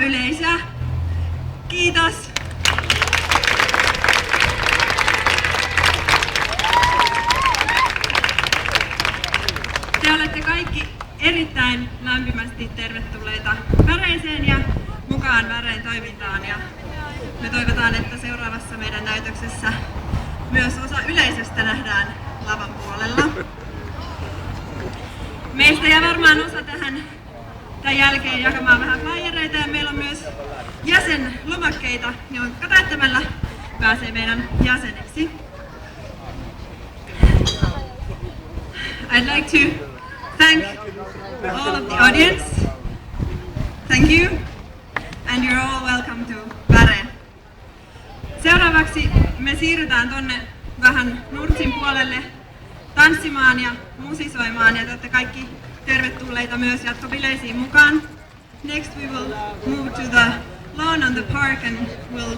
yleisöä. Kiitos! Te olette kaikki erittäin lämpimästi tervetulleita Väreeseen ja mukaan Väreen toimintaan. Ja me toivotaan, että seuraavassa meidän näytöksessä myös osa yleisöstä nähdään lavan puolella. Meistä jää varmaan osa tämän jälkeen jakamaan vähän flyereita ja meillä on myös jäsenlomakkeita, jonka täyttämällä pääsee meidän jäseneksi. I'd like to thank all of the audience. Thank you. And you're all welcome to Väreen. Seuraavaksi me siirrytään tonne vähän Nurtsin puolelle tanssimaan ja musisoimaan ja te olette kaikki tervetulleita myös jatkobileisiin mukaan. Next we will move to the lawn on the park and we'll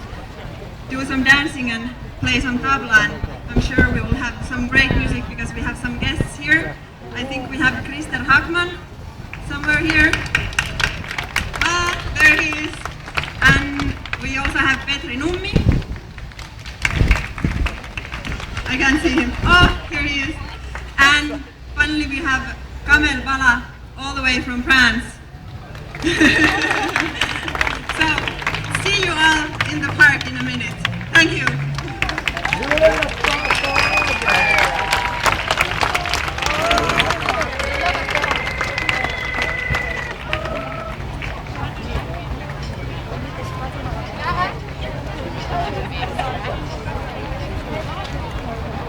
do some dancing and play some tabla, and I'm sure we will have some great music because we have some guests here. I think we have Krister Hackman somewhere here. Ah, there he is. And we also have Petri Nummi. I can't see him. Oh, here he is. And finally we have Kamel Bala all the way from France. So, see you all in the park.